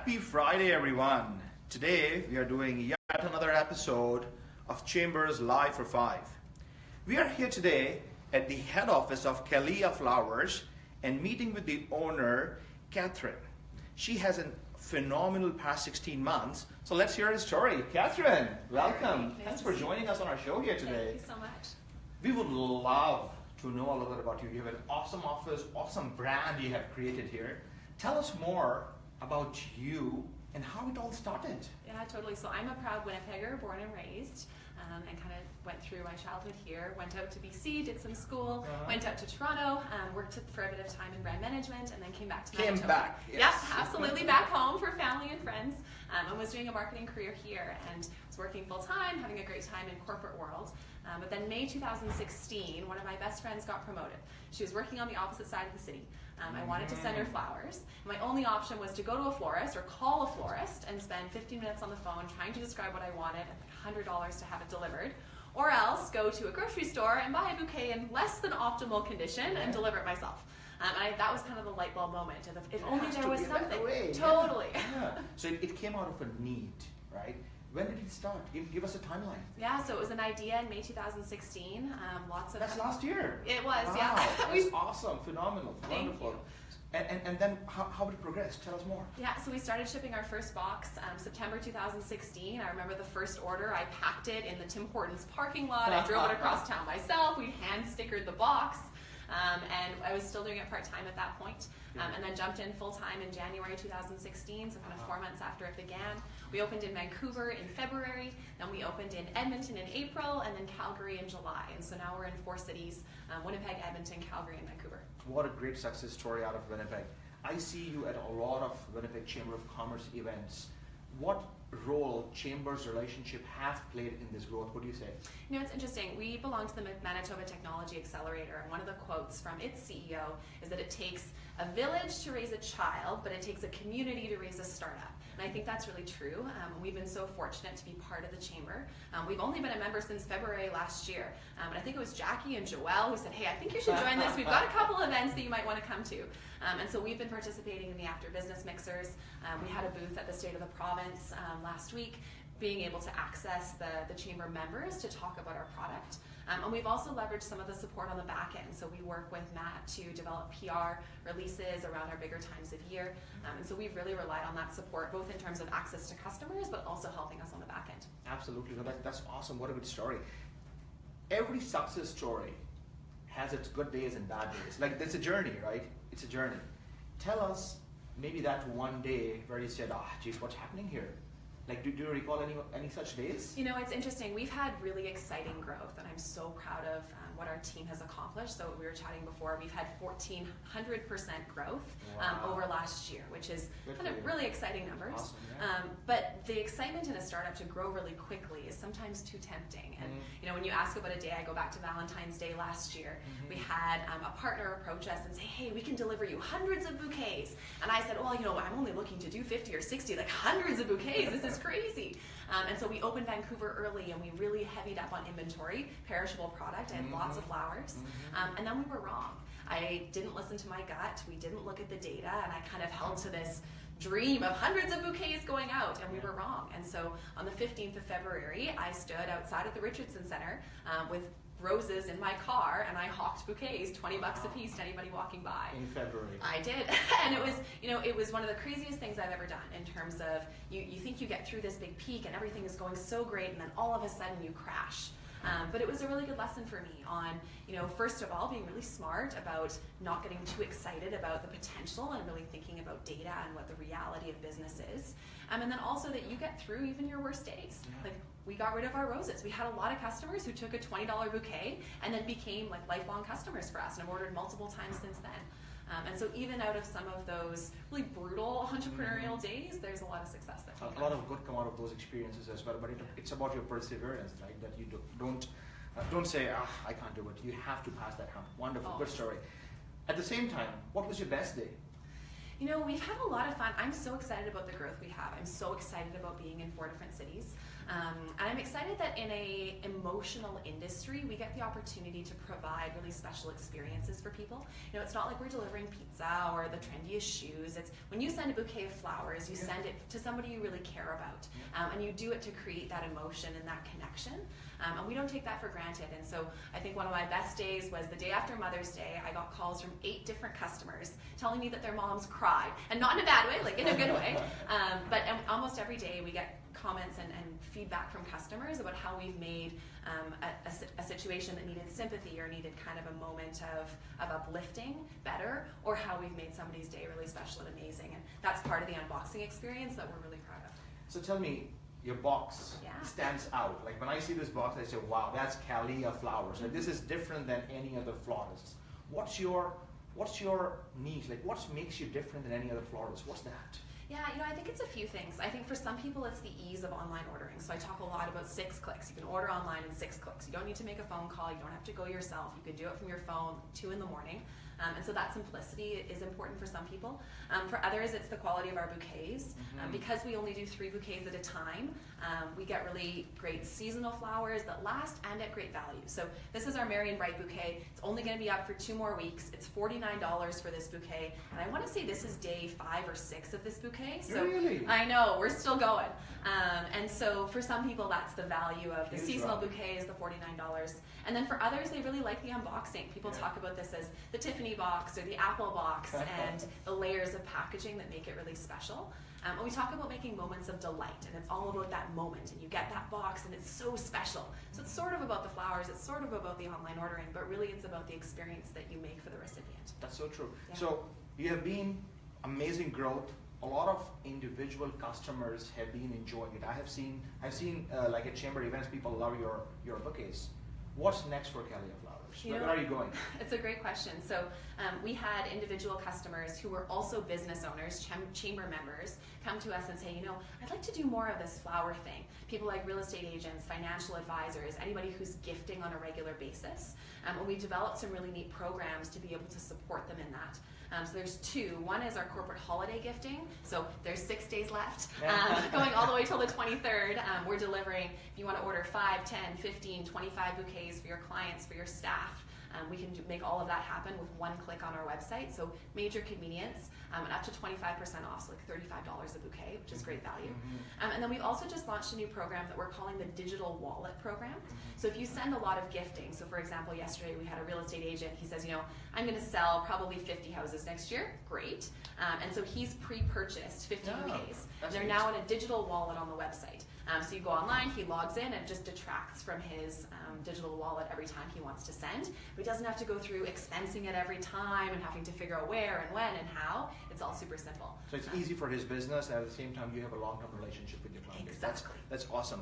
Happy Friday, everyone. Today we are doing yet another episode of Chambers Live for 5. We are here today at the head office of Calia Flowers and meeting with the owner, Catherine. She has a phenomenal past 16 months, so let's hear her story. Catherine, welcome. Thanks for joining us on our show here today. Thank you so much. We would love to know a little bit about you. You have an awesome office, awesome brand you have created here. Tell us more about you and how it all started. Yeah, totally. So I'm a proud Winnipegger, born and raised, and kind of went through my childhood here. Went out to BC, did some school, went out to Toronto, worked for a bit of time in brand management, and then came back to Manitoba. Came back, yes. Yep, absolutely back home for family and friends, and was doing a marketing career here, and was working full time, having a great time in corporate world. But then May 2016, one of my best friends got promoted. She was working on the opposite side of the city. I wanted to send her flowers. My only option was to go to a florist or call a florist and spend 15 minutes on the phone trying to describe what I wanted and $100 to have it delivered, or else go to a grocery store and buy a bouquet in less than optimal condition and deliver it myself. That was kind of the light bulb moment. If only there was something. Totally. Yeah. So it came out of a need, right? When did it start? Give us a timeline. Yeah, so it was an idea in May 2016. That's last year. It was, wow. yeah. That's awesome, phenomenal, wonderful. And then how did it progress? Tell us more. Yeah, so we started shipping our first box September 2016. I remember the first order. I packed it in the Tim Hortons parking lot. I drove it across town myself. We hand stickered the box. And I was still doing it part-time at that point. And then jumped in full-time in January 2016, so kind of 4 months after it began. We opened in Vancouver in February, then we opened in Edmonton in April, and then Calgary in July. And so now we're in 4 cities, Winnipeg, Edmonton, Calgary, and Vancouver. What a great success story out of Winnipeg. I see you at a lot of Winnipeg Chamber of Commerce events. What role Chamber's relationship have played in this growth? What do you say? You know, it's interesting. We belong to the Manitoba Technology Accelerator, and one of the quotes from its CEO is that it takes a village to raise a child, but it takes a community to raise a startup. And I think that's really true. We've been so fortunate to be part of the Chamber. We've only been a member since February last year. And I think it was Jackie and Joelle who said, hey, I think you should join this. We've got a couple events that you might want to come to. And so we've been participating in the After Business Mixers. We had a booth at the State of the Province last week, being able to access the Chamber members to talk about our product. And we've also leveraged some of the support on the back end. So we work with Matt to develop PR releases around our bigger times of year. And so we've really relied on that support, both in terms of access to customers, but also helping us on the back end. Absolutely. No, that's awesome. What a good story. Every success story has its good days and bad days. Like, it's a journey, right? It's a journey. Tell us maybe that one day where you said, geez, what's happening here? Like, do you recall any such days? You know, it's interesting. We've had really exciting growth, and I'm so proud of what our team has accomplished. So we were chatting before, we've had 1,400% growth over last year, which is kind of really exciting numbers. Awesome, yeah. But the excitement in a startup to grow really quickly is sometimes too tempting. And you know, when you ask about a day, I go back to Valentine's Day last year. We had a partner approach us and say, hey, we can deliver you hundreds of bouquets. And I said, well, you know, I'm only looking to do 50 or 60, like hundreds of bouquets. This is crazy. And so we opened Vancouver early, and we really heavied up on inventory, perishable product, and lots of flowers. And then we were wrong. I didn't listen to my gut. We didn't look at the data, and I kind of held to this dream of hundreds of bouquets going out, and we were wrong. And so on the 15th of February, I stood outside of the Richardson Center with roses in my car, and I hawked bouquets, $20 a piece to anybody walking by. In February. I did. And it was, you know, it was one of the craziest things I've ever done in terms of you think you get through this big peak and everything is going so great, and then all of a sudden you crash. But it was a really good lesson for me on, you know, first of all, being really smart about not getting too excited about the potential and really thinking about data and what the reality of business is. And then also that you get through even your worst days. Like, we got rid of our roses. We had a lot of customers who took a $20 bouquet and then became like lifelong customers for us and have ordered multiple times since then. And so even out of some of those really brutal entrepreneurial days, there's a lot of success that a lot of good come out of those experiences as well. But it's about your perseverance, right? That you don't say, I can't do it. You have to pass that hump. Wonderful, good story. At the same time, what was your best day? You know, we've had a lot of fun. I'm so excited about the growth we have. I'm so excited about being in 4 different cities. And I'm excited that in a emotional industry, we get the opportunity to provide really special experiences for people. You know, it's not like we're delivering pizza or the trendiest shoes. It's when you send a bouquet of flowers, you send it to somebody you really care about. And you do it to create that emotion and that connection. And we don't take that for granted. And so I think one of my best days was the day after Mother's Day. I got calls from 8 different customers telling me that their moms cried. And not in a bad way, like in a good way. But almost every day we get comments and feedback from customers about how we've made a situation that needed sympathy or needed kind of a moment of uplifting better, or how we've made somebody's day really special and amazing. And that's part of the unboxing experience that we're really proud of. So tell me, your box stands out. Like when I see this box, I say, wow, that's Calia flowers. Like this is different than any other florist. What's your niche? Like what makes you different than any other florist? What's that? Yeah, you know, I think it's a few things. I think for some people it's the ease of online ordering. So I talk a lot about 6 clicks. You can order online in 6 clicks. You don't need to make a phone call. You don't have to go yourself. You can do it from your phone, 2 in the morning. And so that simplicity is important for some people. For others, it's the quality of our bouquets. Because we only do 3 bouquets at a time, we get really great seasonal flowers that last and at great value. So this is our Merry and Bright bouquet. It's only going to be up for 2 more weeks. It's $49 for this bouquet. And I want to say this is day 5 or 6 of this bouquet. So really? I know, we're still going. And so for some people, that's the value of the seasonal bouquet is the $49. And then for others, they really like the unboxing. People talk about this as the Tiffany box or the Apple box and the layers of packaging that make it really special. And we talk about making moments of delight, and it's all about that moment, and you get that box and it's so special. So it's sort of about the flowers, it's sort of about the online ordering, but really it's about the experience that you make for the recipient. That's so true. Yeah. So you have been amazing growth. A lot of individual customers have been enjoying it. I've seen like at chamber events, people love your bouquets. What's next for Calia Flowers? Where are you going? It's a great question. So we had individual customers who were also business owners, chamber members, come to us and say, you know, I'd like to do more of this flower thing. People like real estate agents, financial advisors, anybody who's gifting on a regular basis. And we developed some really neat programs to be able to support them in that. So there's 2. One is our corporate holiday gifting. So there's 6 days left, going all the way till the 23rd. We're delivering, if you want to order 5, 10, 15, 25 bouquets for your clients, for your staff, we can make all of that happen with 1 click on our website. So major convenience, and up to 25% off, so like $35 a bouquet, which is great value. And then we've also just launched a new program that we're calling the Digital Wallet Program. So if you send a lot of gifting, so for example, yesterday we had a real estate agent, he says, you know, I'm going to sell probably 50 houses next year. Great. And so he's pre-purchased 50 bouquets. They're now in a digital wallet on the website. So you go online, he logs in, and it just detracts from his digital wallet every time he wants to send. But he doesn't have to go through expensing it every time and having to figure out where and when and how. It's all super simple. So it's easy for his business, and at the same time you have a long-term relationship with your client. Exactly. That's awesome.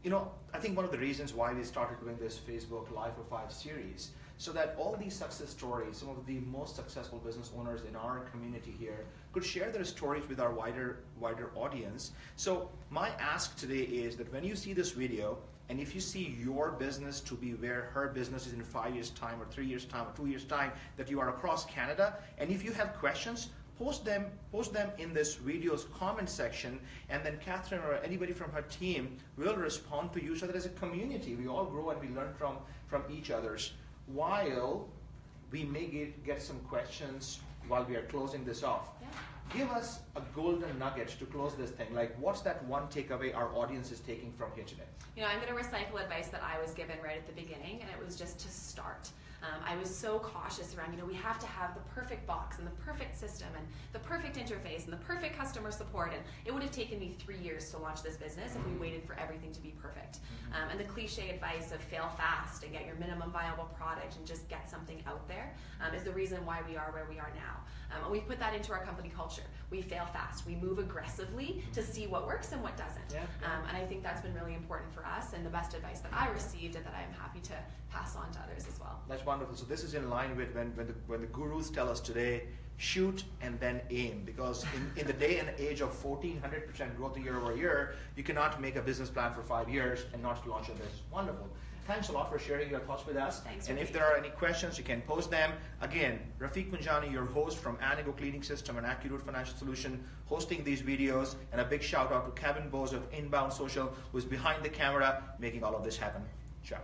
You know, I think one of the reasons why we started doing this Facebook Live for 5 series, so that all these success stories, some of the most successful business owners in our community here, could share their stories with our wider audience. So my ask today is that when you see this video, and if you see your business to be where her business is in 5 years' time, or 3 years' time, or 2 years' time, that you are across Canada, and if you have questions, post them in this video's comment section, and then Catherine or anybody from her team will respond to you, so that as a community, we all grow and we learn from each other's. While we may get some questions while we are closing this off. Give us a golden nugget to close this thing. Like, what's that one takeaway our audience is taking from here today? You know, I'm going to recycle advice that I was given right at the beginning, and it was just to start. I was so cautious around, you know, we have to have the perfect box and the perfect system and the perfect interface and the perfect customer support, and it would have taken me 3 years to launch this business if we waited for everything to be perfect. And the cliche advice of fail fast and get your minimum viable product and just get something out there is the reason why we are where we are now. And we've put that into our company culture. We fail fast. We move aggressively to see what works and what doesn't. And I think that's been really important for us, and the best advice that I received and that I'm happy to pass on to others as well. That's wonderful. So this is in line with when the gurus tell us today, shoot and then aim. Because in the day and age of 1,400% growth year over year, you cannot make a business plan for 5 years and not launch a business. Wonderful. thanks a lot for sharing your thoughts with us. Thanks, And if Rafiq. there are any questions, you can post them. Again, Rafiq Punjani, your host from Anigo Cleaning System and AccuRoot Financial Solution, hosting these videos. And a big shout out to Kevin Bose of Inbound Social, who's behind the camera making all of this happen. Ciao.